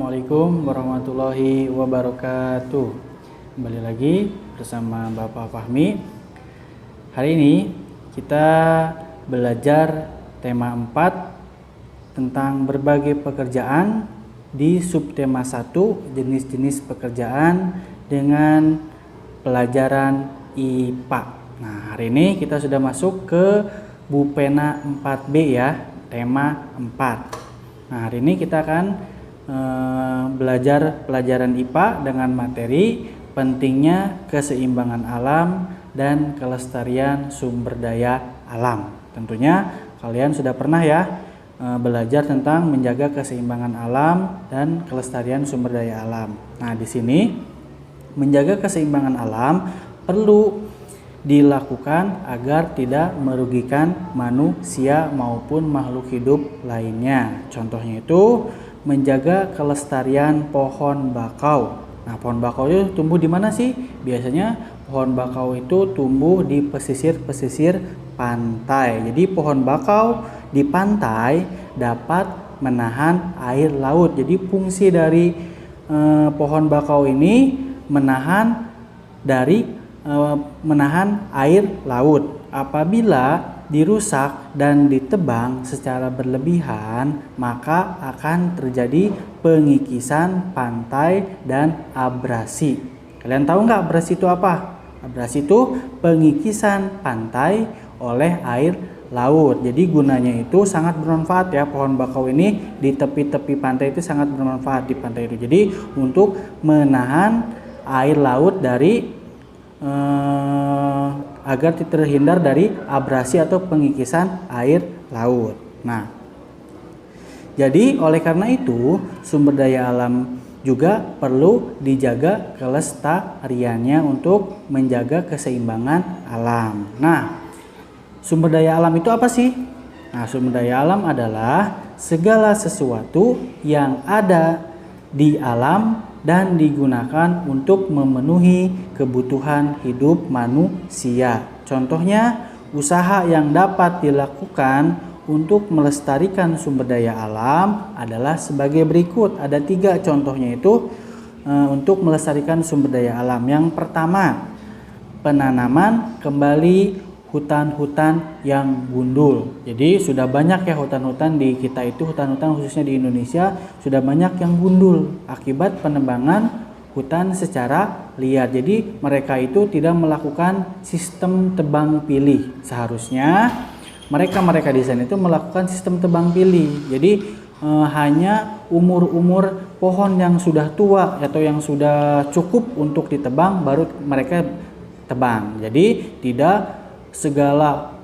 Assalamualaikum warahmatullahi wabarakatuh. Kembali lagi bersama Bapak Fahmi. Hari ini kita belajar tema 4 tentang berbagai pekerjaan di subtema 1 jenis-jenis pekerjaan dengan pelajaran IPA. Nah, hari ini kita sudah masuk ke Bupena 4B ya, tema 4. Nah, hari ini kita akan belajar pelajaran IPA dengan materi pentingnya keseimbangan alam dan kelestarian sumber daya alam. Tentunya kalian sudah pernah ya belajar tentang menjaga keseimbangan alam dan kelestarian sumber daya alam. Nah, di sini menjaga keseimbangan alam perlu dilakukan agar tidak merugikan manusia maupun makhluk hidup lainnya. Contohnya itu menjaga kelestarian pohon bakau. Nah, pohon bakau itu tumbuh di mana sih? Biasanya pohon bakau itu tumbuh di pesisir-pesisir pantai. Jadi pohon bakau di pantai dapat menahan air laut. Jadi fungsi dari pohon bakau ini menahan air laut. Apabila dirusak dan ditebang secara berlebihan, maka akan terjadi pengikisan pantai dan abrasi. Kalian tahu nggak abrasi itu apa? Abrasi itu pengikisan pantai oleh air laut. Jadi gunanya itu sangat bermanfaat ya, pohon bakau ini di tepi-tepi pantai itu sangat bermanfaat di pantai itu. Jadi untuk menahan air laut dari agar terhindar dari abrasi atau pengikisan air laut. Nah, jadi oleh karena itu sumber daya alam juga perlu dijaga kelestariannya untuk menjaga keseimbangan alam. Nah, sumber daya alam itu apa sih? Nah, sumber daya alam adalah segala sesuatu yang ada di alam dan digunakan untuk memenuhi kebutuhan hidup manusia. Contohnya, usaha yang dapat dilakukan untuk melestarikan sumber daya alam adalah sebagai berikut. Ada 3 contohnya itu untuk melestarikan sumber daya alam. Yang pertama, penanaman kembali hutan-hutan yang gundul. Jadi sudah banyak ya hutan-hutan di kita itu, hutan-hutan khususnya di Indonesia sudah banyak yang gundul akibat penebangan hutan secara liar. Jadi mereka itu tidak melakukan sistem tebang pilih. Seharusnya mereka di sana itu melakukan sistem tebang pilih. Jadi hanya umur-umur pohon yang sudah tua atau yang sudah cukup untuk ditebang baru mereka tebang. Jadi tidak segala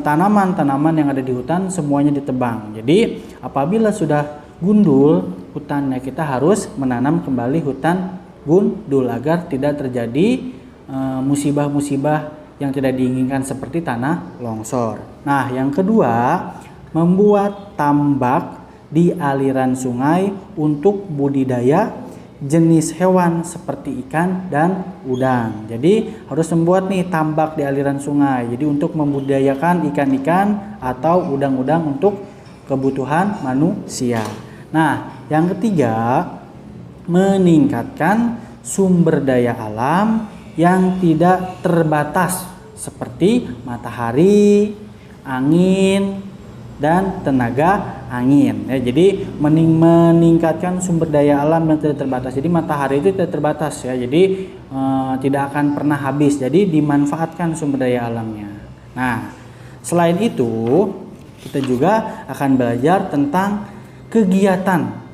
tanaman-tanaman yang ada di hutan semuanya ditebang. Jadi apabila sudah gundul hutannya, kita harus menanam kembali hutan gundul agar tidak terjadi musibah-musibah yang tidak diinginkan seperti tanah longsor. Nah, yang kedua, membuat tambak di aliran sungai untuk budidaya jenis hewan seperti ikan dan udang. Jadi harus membuat nih tambak di aliran sungai. Jadi untuk membudidayakan ikan-ikan atau udang-udang untuk kebutuhan manusia. Nah, yang ketiga, meningkatkan sumber daya alam yang tidak terbatas seperti matahari, angin, dan tenaga angin ya. Jadi meningkatkan sumber daya alam yang tidak terbatas. Jadi matahari itu tidak terbatas ya. Jadi tidak akan pernah habis. Jadi dimanfaatkan sumber daya alamnya. Nah, selain itu kita juga akan belajar tentang kegiatan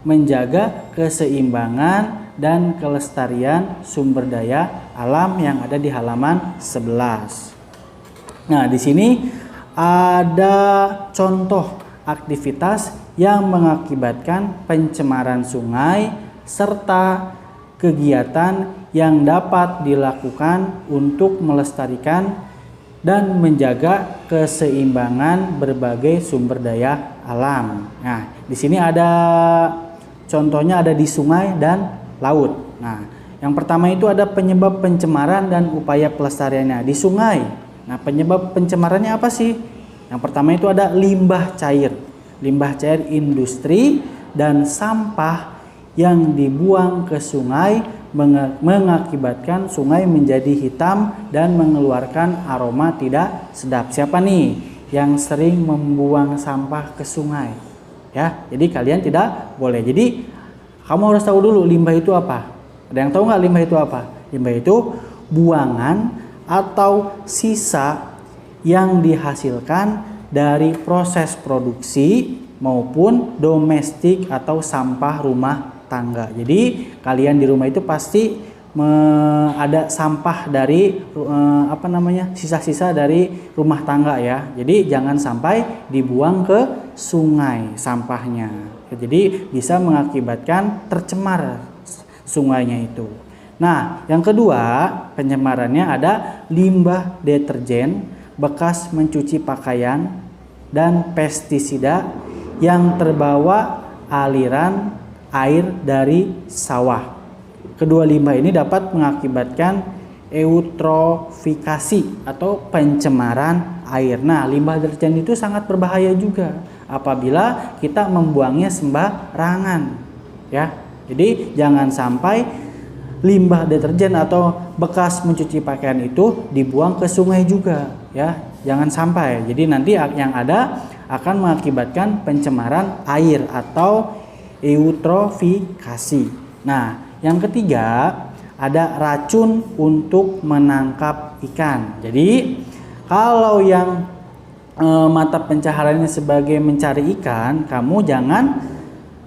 menjaga keseimbangan dan kelestarian sumber daya alam yang ada di halaman 11. Nah, di sini ada contoh aktivitas yang mengakibatkan pencemaran sungai serta kegiatan yang dapat dilakukan untuk melestarikan dan menjaga keseimbangan berbagai sumber daya alam. Nah, di sini ada contohnya ada di sungai dan laut. Nah, yang pertama itu ada penyebab pencemaran dan upaya pelestariannya di sungai. Nah, penyebab pencemarannya apa sih? Yang pertama itu ada limbah cair industri dan sampah yang dibuang ke sungai mengakibatkan sungai menjadi hitam dan mengeluarkan aroma tidak sedap. Siapa nih yang sering membuang sampah ke sungai? Ya, jadi kalian tidak boleh. Jadi kamu harus tahu dulu limbah itu apa. Ada yang tahu nggak limbah itu apa? Limbah itu buangan atau sisa yang dihasilkan dari proses produksi maupun domestik atau sampah rumah tangga. Jadi kalian di rumah itu pasti ada sampah dari sisa-sisa dari rumah tangga ya. Jadi jangan sampai dibuang ke sungai sampahnya. Jadi bisa mengakibatkan tercemar sungainya itu. Nah, yang kedua pencemarannya ada limbah deterjen, bekas mencuci pakaian, dan pestisida yang terbawa aliran air dari sawah. Kedua limbah ini dapat mengakibatkan eutrofikasi atau pencemaran air. Nah, limbah deterjen itu sangat berbahaya juga apabila kita membuangnya sembarangan ya. Jadi jangan sampai limbah deterjen atau bekas mencuci pakaian itu dibuang ke sungai juga ya. Jangan sampai. Jadi nanti yang ada akan mengakibatkan pencemaran air atau eutrofikasi. Nah, yang ketiga ada racun untuk menangkap ikan. Jadi kalau yang mata pencahariannya sebagai mencari ikan, kamu jangan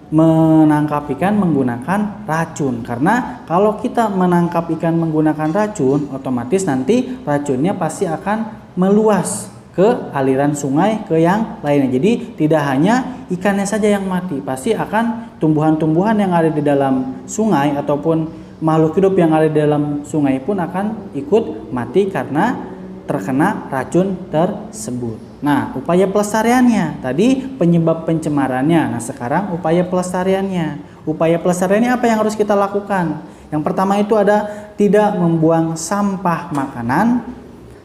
menangkap ikan menggunakan racun, karena kalau kita menangkap ikan menggunakan racun, otomatis nanti racunnya pasti akan meluas ke aliran sungai ke yang lainnya. Jadi tidak hanya ikannya saja yang mati, pasti akan tumbuhan-tumbuhan yang ada di dalam sungai ataupun makhluk hidup yang ada di dalam sungai pun akan ikut mati karena terkena racun tersebut. Nah, upaya pelestariannya tadi penyebab pencemarannya. Nah, sekarang upaya pelestariannya. Upaya pelestariannya apa yang harus kita lakukan? Yang pertama itu ada tidak membuang sampah makanan,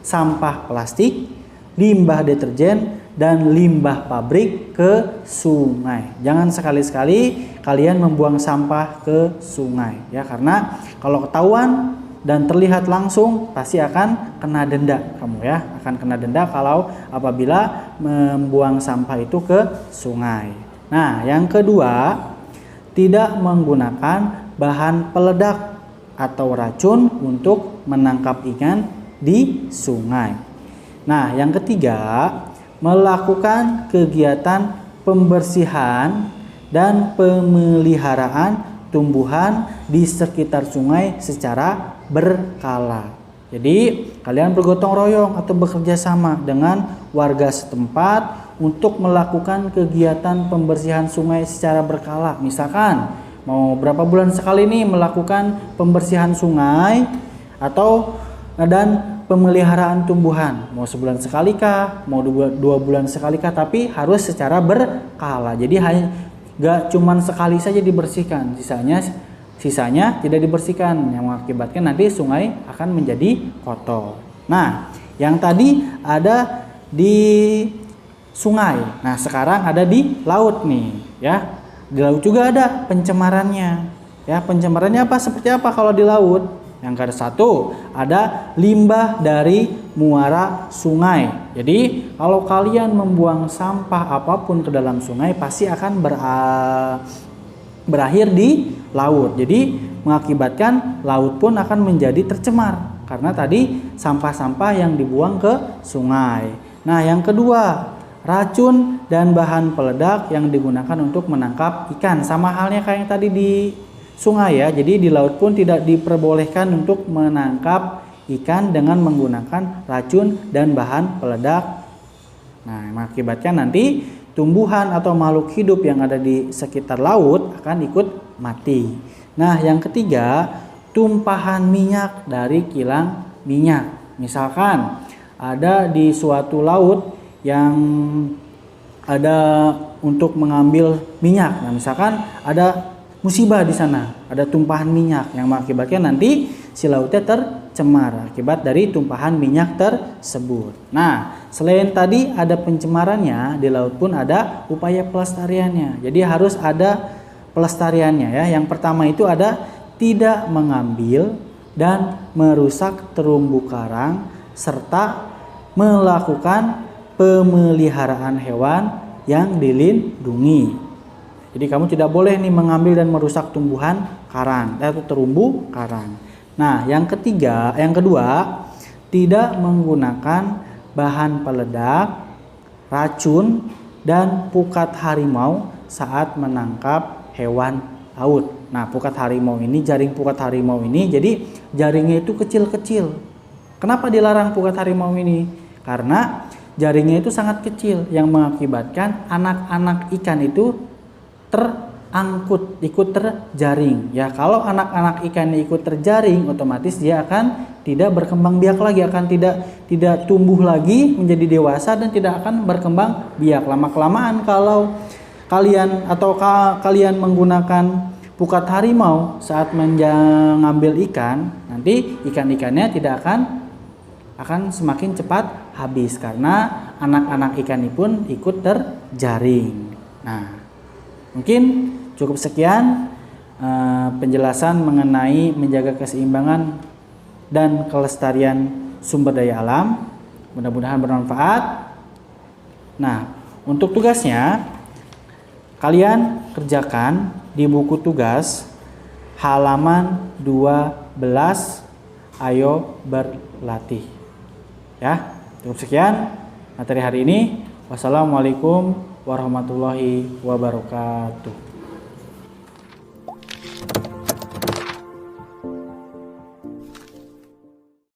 sampah plastik, limbah deterjen, dan limbah pabrik ke sungai. Jangan sekali-sekali kalian membuang sampah ke sungai ya, karena kalau ketahuan dan terlihat langsung pasti akan kena denda kamu ya, akan kena denda kalau apabila membuang sampah itu ke sungai. Nah, yang kedua, tidak menggunakan bahan peledak atau racun untuk menangkap ikan di sungai. Nah, yang ketiga, melakukan kegiatan pembersihan dan pemeliharaan tumbuhan di sekitar sungai secara berkala. Jadi kalian bergotong royong atau bekerja sama dengan warga setempat untuk melakukan kegiatan pembersihan sungai secara berkala. Misalkan mau berapa bulan sekali nih melakukan pembersihan sungai atau dan pemeliharaan tumbuhan. Mau sebulan sekali kah, mau 2 bulan sekali kah, tapi harus secara berkala. Jadi hanya gak cuman sekali saja dibersihkan, sisanya tidak dibersihkan, yang mengakibatkan nanti sungai akan menjadi kotor. Nah, yang tadi ada di sungai. Nah, sekarang ada di laut nih, ya. Di laut juga ada pencemarannya. Ya, pencemarannya apa? Seperti apa kalau di laut? Yang ke-1 ada limbah dari muara sungai. Jadi kalau kalian membuang sampah apapun ke dalam sungai pasti akan berakhir di laut. Jadi mengakibatkan laut pun akan menjadi tercemar karena tadi sampah-sampah yang dibuang ke sungai. Nah, yang kedua, racun dan bahan peledak yang digunakan untuk menangkap ikan. Sama halnya kayak yang tadi di sungai ya. Jadi di laut pun tidak diperbolehkan untuk menangkap ikan dengan menggunakan racun dan bahan peledak. Nah, mengakibatkan nanti tumbuhan atau makhluk hidup yang ada di sekitar laut akan ikut mati. Nah, yang ketiga, tumpahan minyak dari kilang minyak. Misalkan ada di suatu laut yang ada untuk mengambil minyak. Nah, misalkan ada musibah di sana, ada tumpahan minyak yang mengakibatkan nanti si lautnya tercemar akibat dari tumpahan minyak tersebut. Nah, selain tadi ada pencemarannya, di laut pun ada upaya pelestariannya. Jadi harus ada pelestariannya ya. Yang pertama itu ada tidak mengambil dan merusak terumbu karang serta melakukan pemeliharaan hewan yang dilindungi. Jadi kamu tidak boleh nih mengambil dan merusak tumbuhan karang atau terumbu karang. Nah, yang kedua, tidak menggunakan bahan peledak, racun, dan pukat harimau saat menangkap hewan laut. Nah, pukat harimau ini, jaring pukat harimau ini, jadi jaringnya itu kecil-kecil. Kenapa dilarang pukat harimau ini? Karena jaringnya itu sangat kecil yang mengakibatkan anak-anak ikan itu ikut terjaring. Ya, kalau anak-anak ikan ikut terjaring, otomatis dia akan tidak berkembang biak lagi, akan tidak tumbuh lagi menjadi dewasa dan tidak akan berkembang biak. Lama-kelamaan kalau kalian menggunakan pukat harimau saat mengambil ikan, nanti ikan-ikannya tidak akan semakin cepat habis karena anak-anak ikan ini pun ikut terjaring. Nah, mungkin cukup sekian penjelasan mengenai menjaga keseimbangan dan kelestarian sumber daya alam. Mudah-mudahan bermanfaat. Nah, untuk tugasnya kalian kerjakan di buku tugas halaman 12. Ayo berlatih. Ya, cukup sekian materi hari ini. Wassalamualaikum warahmatullahi wabarakatuh.